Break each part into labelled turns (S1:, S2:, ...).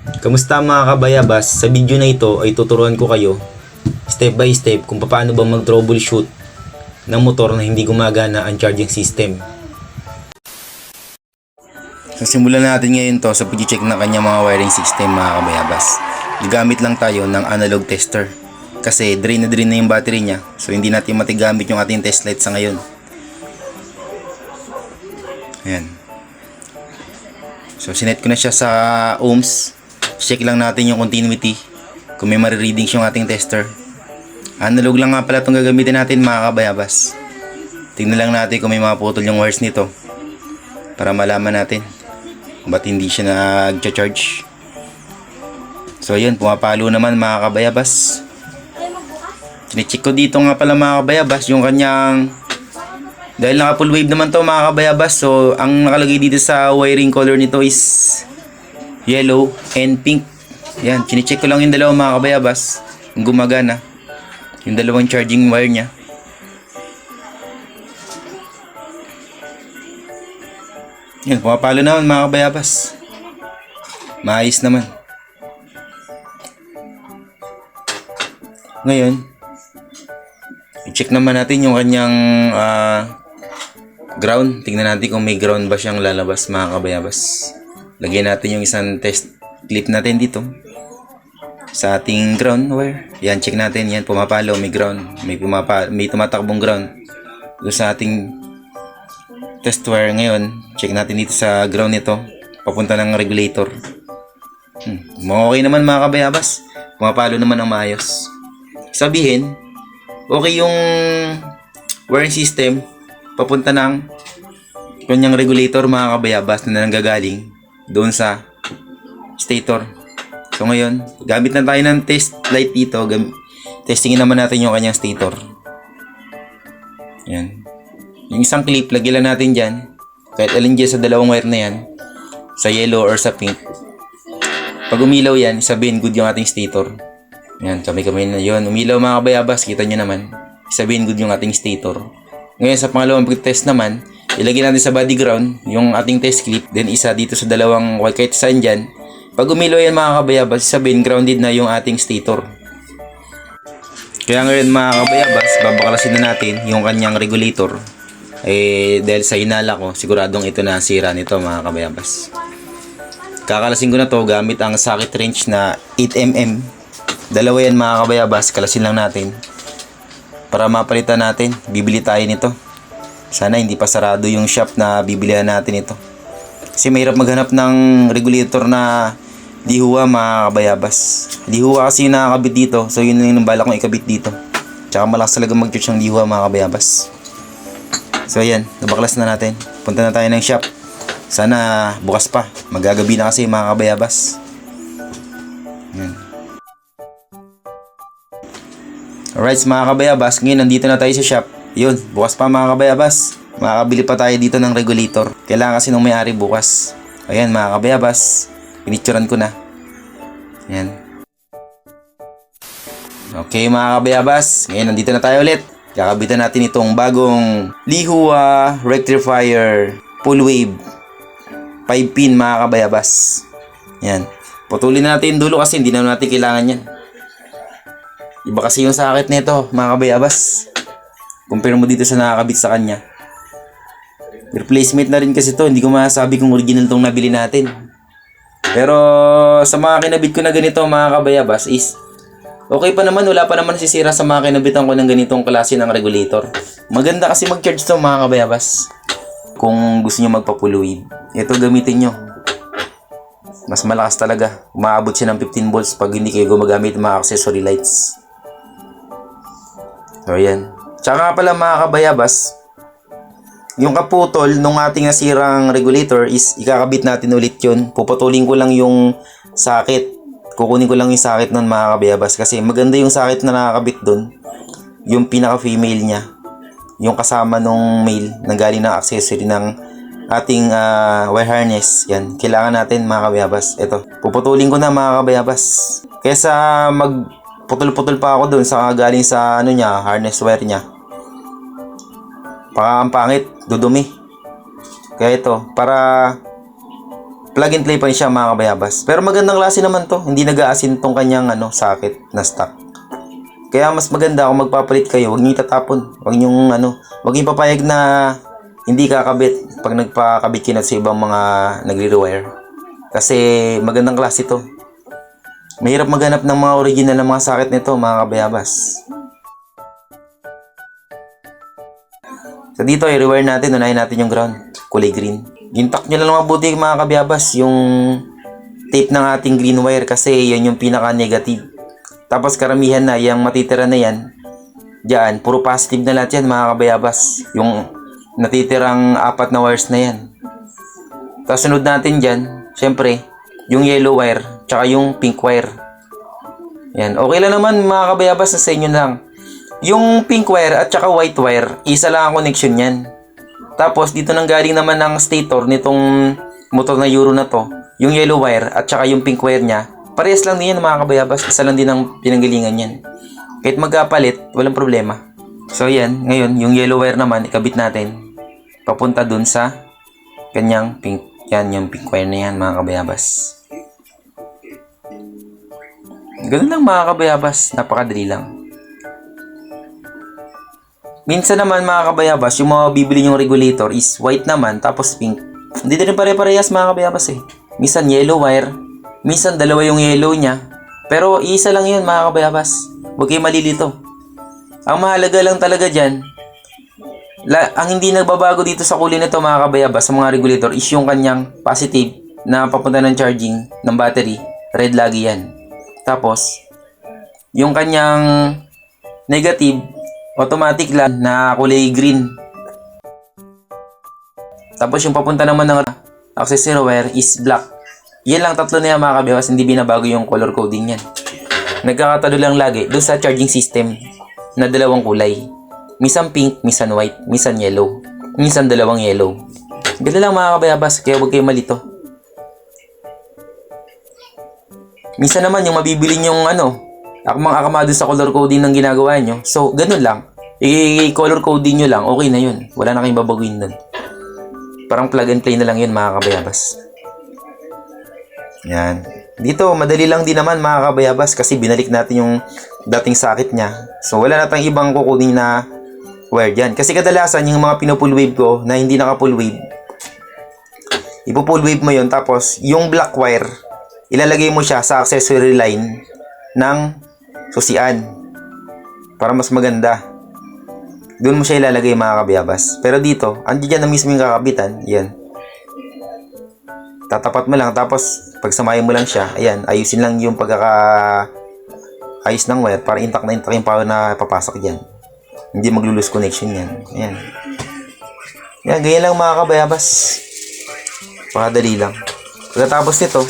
S1: Kamusta mga kabayabas? Sa video na ito ay tuturuan ko kayo step by step kung paano ba mag-troubleshoot ng motor na hindi gumagana ang charging system. So simulan natin ngayon to sa pag-check ng kanyang mga wiring system mga kabayabas. Gagamit lang tayo ng analog tester kasi drain na yung battery niya, so hindi natin matigamit yung ating test light sa ngayon. Ayan. So sinet ko na siya sa ohms. Check lang natin yung continuity kung may marireadings yung ating tester. Analog lang nga pala itong gagamitin natin mga kabayabas. Tingnan lang natin kung may mga putol yung wires nito para malaman natin kung ba't hindi siya nag-charge. So yun, pumapalo naman mga kabayabas. Sine-check ko dito nga pala mga kabayabas yung kanyang, dahil naka full wave naman to mga kabayabas, so ang nakalagay dito sa wiring color nito is yellow and pink. Yan, chinecheck ko lang yung dalawang mga kabayabas kung gumagana yung dalawang charging wire nya. Yan, pumapalo naman mga kabayabas, maayos naman. Ngayon i-check naman natin yung kanyang ground. Tingnan natin kung may ground ba siyang lalabas mga kabayabas. Lagyan natin yung isang test clip natin dito sa ating ground wire. Yan, check natin. Yan, pumapalo, may ground. May tumatakbong ground doon sa ating test wire. Ngayon, check natin dito sa ground nito, papunta ng regulator. Okay naman mga kabayabas. Pumapalo naman ng maayos. Sabihin, okay yung wiring system papunta ng kanyang regulator mga kabayabas na nanggagaling doon sa stator. So ngayon, gamit na tayo ng test light dito. Testingin naman natin yung kanyang stator. Yan. Yung isang clip, lagyan lang natin dyan. Kahit alin dyan sa dalawang wire na yan, sa yellow or sa pink. Pag umilaw yan, sabihin good yung ating stator. Yan, kamay-kamay na yun. Umilaw mga kabayabas, kita nyo naman. Sabihin good yung ating stator. Ngayon sa pangalawang pag-test naman, ilagay natin sa body ground yung ating test clip, then isa dito sa dalawang wire kahit saan dyan. Pag umilaw yan mga kabayabas, sabihin grounded na yung ating stator. Kaya ngayon mga kabayabas, babaklasin na natin yung kanyang regulator. Dahil sa hinala ko, siguradong ito na sira nito mga kabayabas. Kakalasin ko na to gamit ang socket wrench na 8mm. Dalawa yan mga kabayabas, kalasin lang natin para mapalitan natin. Bibili tayo nito. Sana hindi pa sarado yung shop na bibilihan natin ito, kasi mahirap maghanap ng regulator na di huwa mga kabayabas. Di huwa kasi yung nakakabit dito, so yun yung bala kong ikabit dito. Tsaka malakas talaga mag-charge ng di huwa mga kabayabas. So ayan, nabaklas na natin. Punta na tayo ng shop. Sana bukas pa, magagabi na kasi mga kabayabas. Ayan. Alright mga kabayabas, ngayon nandito na tayo sa shop. Yun, bukas pa mga kabayabas, makakabili pa tayo dito ng regulator. Kailangan kasi nung may-ari bukas. Ayan mga kabayabas, pinicturan ko na. Ayan. Okay mga kabayabas, ngayon nandito na tayo ulit. Kakabitan natin itong bagong Lihua rectifier full wave 5 pin mga kabayabas. Ayan, putulin na natin dulo kasi hindi na natin kailangan yan. Iba kasi yung sakit nito mga kabayabas, compare mo dito sa nakakabit sa kanya. Replacement na rin kasi to, hindi ko masasabi kung original tong nabili natin. Pero sa mga kinabit ko na ganito mga kabayabas is okay pa naman, wala pa naman sisira sa mga kinabitan ko ng ganitong klase ng regulator. Maganda kasi mag-charge to mga kabayabas. Kung gusto nyo magpa-full wave, ito gamitin nyo. Mas malakas talaga, umaabot siya ng 15 volts pag hindi kayo gumagamit ng mga accessory lights. So yan. Tsaka nga pala mga kabayabas, yung kaputol nung ating nasirang regulator is ikakabit natin ulit yun. Puputulin ko lang yung socket. Kukunin ko lang yung socket nun mga kabayabas, kasi maganda yung socket na nakakabit dun. Yung pinaka female niya, yung kasama nung male na galing ng accessory ng ating wire harness. Yan, kailangan natin mga kabayabas. Ito, puputulin ko na mga kabayabas. Kesa magputol-putol pa ako dun sa galing sa ano niya, harness wire niya. Ang pangit, dudumi. Kaya ito, para Plug and play pa rin siya mga kabayabas. Pero magandang klase naman to. Hindi nag-aasin tong kanyang socket na stock. Kaya mas maganda kung magpapalit kayo, huwag niyo itatapon. Huwag niyo huwag niyo papayag na hindi kakabit pag nagpakabit kinat sa ibang mga nagre-rewire. Kasi magandang klase to. Mahirap maghanap ng mga original na mga socket nito mga kabayabas. So dito i-rewire natin, unahin natin yung ground, kulay green. Intact nyo lang mabuti mga kabayabas yung tape ng ating green wire kasi yan yung pinaka-negative. Tapos karamihan na, yung matitira na yan, dyan, puro positive na lahat yan mga kabayabas. Yung natitirang 4 na wires na yan. Tapos sunod natin dyan, syempre, yung yellow wire, tsaka yung pink wire. Yan, okay lang naman mga kabayabas na sa inyo lang. Yung pink wire at tsaka white wire, isa lang ang connection yan. Tapos dito nang galing naman ng stator nitong motor na Euro na to, yung yellow wire at saka yung pink wire niya, parehas lang din yan mga kabayabas, isa lang din ang pinanggalingan yan. Kahit magkapalit, walang problema. So yan, ngayon yung yellow wire naman ikabit natin papunta dun sa kanyang pink. Yan yung pink wire na yan mga kabayabas. Ganun lang mga kabayabas, napakadali lang. Minsan naman mga kabayabas, yung mga bibili yung regulator is white naman, tapos pink. Hindi na rin pare-parehas mga kabayabas eh. Minsan yellow wire, minsan dalawa yung yellow niya. Pero isa lang yun mga kabayabas. Huwag kayo malilito. Ang mahalaga lang talaga dyan, ang hindi nagbabago dito sa kulay nito mga kabayabas sa mga regulator is yung kanyang positive na papunta ng charging ng battery. Red lagi yan. Tapos, yung kanyang negative, automatic lang na kulay green. Tapos yung papunta naman ng accessory wire is black. Yan lang tatlo na yan mga kabayabas, hindi binabago yung color coding yan. Nagkakatalo lang lagi doon sa charging system na dalawang kulay. Minsan pink, minsan white, minsan yellow. Minsan dalawang yellow. Ganda lang mga kabayabas, kaya huwag kayo malito. Minsan naman yung mabibili nyong akmang-akma doon sa color coding ng ginagawa nyo. So, ganun lang. I-color coding nyo lang, okay na yun. Wala na kayong babaguhin doon. Parang plug and play na lang yun mga kabayabas. Yan. Dito, madali lang din naman mga kabayabas kasi binalik natin yung dating socket niya. So, wala na tayong ibang kukunin na wire dyan. Kasi kadalasan yung mga pinupull wave ko na hindi naka-pull wave, ipo-pull wave mo yun. Tapos, yung black wire, ilalagay mo siya sa accessory line ng susian para mas maganda. Doon mo siya ilalagay mga kabayabas. Pero dito, andiyan na mismo yung kakabitan. Yan. Tatapat mo lang. Tapos, pagsamahin mo lang siya. Ayan, ayusin lang yung ayos ng wire para intact na intact yung power na papasok dyan. Hindi maglulose connection yan. Ayan. Yan, ganyan lang mga kabayabas. Pakadali lang. Pagkatapos nito,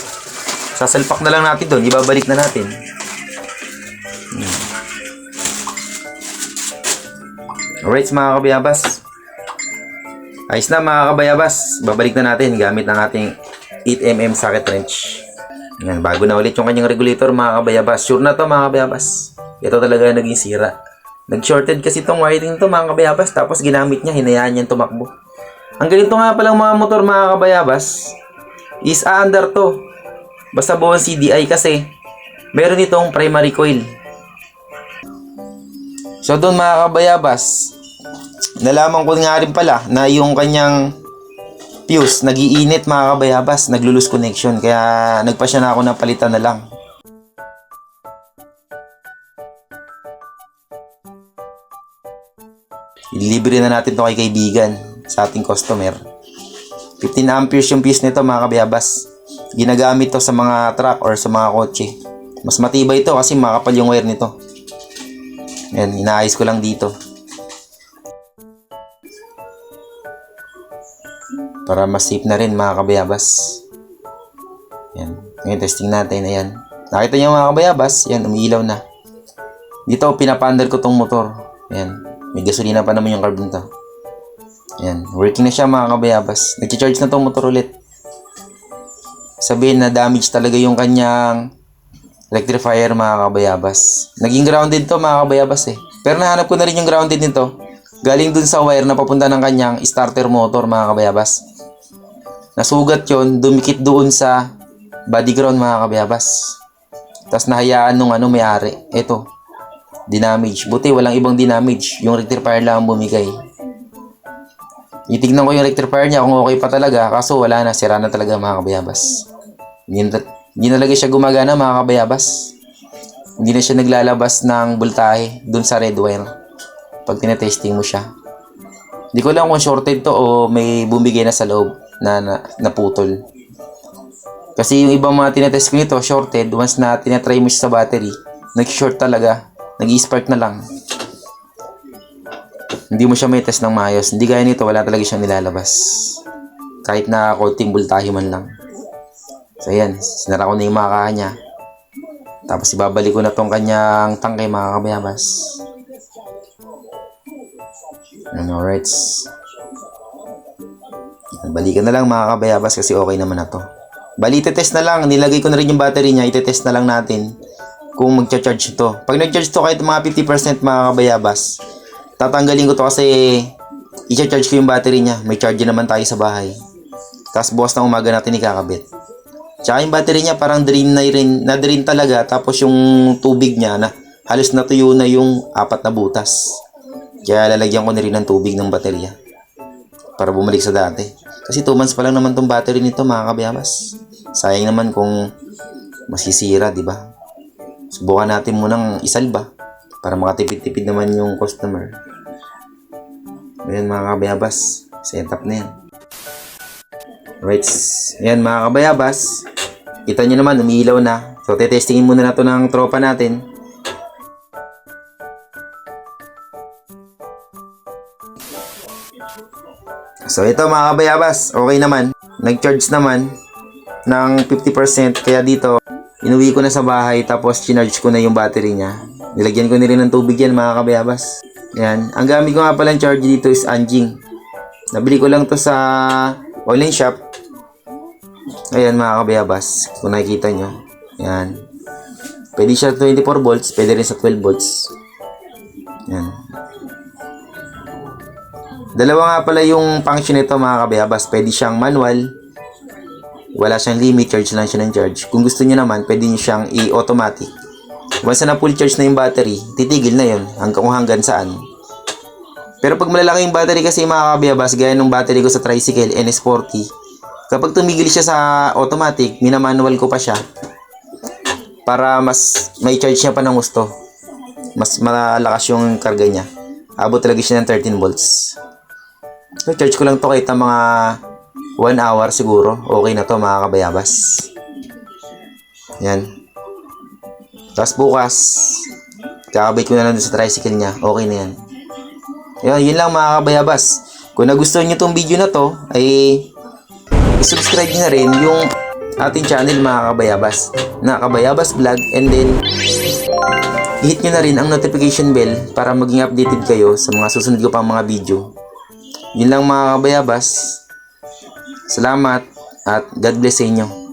S1: sasalpak na lang natin doon. Ibabalik na natin. Alright mga kabayabas. Ayos na mga kabayabas. Babalik na natin gamit ng ating 8mm socket wrench. Yan, bago na ulit yung kanyang regulator mga kabayabas. Sure na to mga kabayabas. Ito talaga naging sira. Nag-shorted kasi itong wiring to mga kabayabas. Tapos ginamit niya, hinayaan niya tumakbo. Ang ganito nga palang mga motor mga kabayabas is under to. Basta buong CDI kasi meron itong primary coil. So doon mga kabayabas, nalaman ko nga rin pala na yung kanyang fuse nagiinit mga kabayabas, naglulose connection, kaya nagpa siya na ako ng palitan na lang. Ilibre na natin to kay kaibigan sa ating customer. 15 amperes yung fuse nito mga kabayabas. Ginagamit to sa mga truck or sa mga kotse. Mas matibay ito kasi makapal yung wire nito. Yan, inaayos ko lang dito para mas safe na rin mga kabayabas. Yan, ngayon testing natin. Ayan, nakita nyo mga kabayabas, yan, umiilaw na. Dito pinapandar ko tong motor. Ayan, may gasolina pa naman yung carb nito. Ayan, working na siya mga kabayabas. Nag-charge na tong motor ulit. Sabihin na damage talaga yung kanyang rectifier mga kabayabas. Naging grounded to mga kabayabas eh. Pero nahanap ko na rin yung grounded nito. Galing dun sa wire na papunta ng kanyang starter motor mga kabayabas. Nasugat yon, dumikit doon sa body ground mga kabayabas. Tapos nahayaan nung may-ari. Ito, dinamage. Buti walang ibang dinamage. Yung rectifier lang ang bumigay. Itignan ko yung rectifier niya kung okay pa talaga. Kaso wala na, sira na talaga mga kabayabas. Hindi talaga siya gumagana mga kabayabas. Hindi na siya naglalabas ng voltahe dun sa red wire pag tinetesting mo siya. Hindi ko lang kung shorted to o may bumigay na sa loob na naputol. Kasi yung ibang mga tinetest ko nito, shorted, once na tinatry mo siya sa battery, nag-short talaga, nag-spark na lang. Hindi mo siya may test ng maayos. Hindi gaya nito, wala talaga siyang nilalabas. Kahit na konting voltahe man lang. So ayan, sinara ko na yung maka niya. Tapos ibabalik ko na tong kanyang tangkay mga kabayabas. Alright. Balikan na lang mga kabayabas kasi okay naman na to. Bali, test na lang. Nilagay ko na rin yung battery niya. Itetest na lang natin kung magcha-charge ito. Pag nag-charge to kahit mga 50% mga kabayabas, tatanggalin ko to kasi i-charge ko yung battery niya. May charger naman tayo sa bahay. Tapos bukas na umaga natin ikakabit. Tsaka yung battery niya parang na-drain talaga. Tapos yung tubig niya na halos natuyo na yung 4 na butas. Kaya lalagyan ko na rin ng tubig ng baterya para bumalik sa dati. Kasi 2 months pa lang naman tong battery nito mga kabayabas. Sayang naman kung masisira, di ba? Subukan natin munang isalba para makatipid-tipid naman yung customer. Ayan mga kabayabas, setup na yan. Right, ayan mga kabayabas, kita nyo naman umiilaw na. So tetestingin muna na to ng tropa natin. So ito mga kabayabas, okay naman. Nag-charge naman ng 50%. Kaya dito, inuwi ko na sa bahay tapos chinarge ko na yung battery niya. Nilagyan ko na rin ng tubig yan mga kabayabas. Yan. Ang gamit ko nga palang charge dito is Anjing. Nabili ko lang to sa online shop. Ayan mga kabayabas, kung nakikita nyo. Yan. Pwede siya 24 volts, pwede rin sa 12 volts. Yan. Dalawa nga pala yung function nito mga kabayabas. Pwede siyang manual. Wala siyang limit. Charge lang siya ng charge. Kung gusto niyo naman, pwede niyo siyang i-automatic. Once na full charge na yung battery, titigil na yun. Hanggang saan. Pero pag malalaki yung battery kasi mga kabayabas, gaya ng battery ko sa tricycle NS40, kapag tumigil siya sa automatic, minamanual ko pa siya. Para mas may charge niya pa ng gusto. Mas malakas yung karga niya. Abot talaga siya ng 13 volts. So, charge ko lang to kahit mga 1 hour siguro. Okay na to mga kabayabas. Yan. Tapos bukas, kakabay ko na lang sa tricycle niya. Okay na yan. Yun lang mga kabayabas. Kung nagustuhan nyo tong video na to, ay subscribe nyo na rin yung ating channel mga kabayabas. Na Kabayabas Vlog. And then, hit nyo na rin ang notification bell para maging updated kayo sa mga susunod ko pang mga video. Yun lang mga kabayabas. Salamat at God bless sa inyo.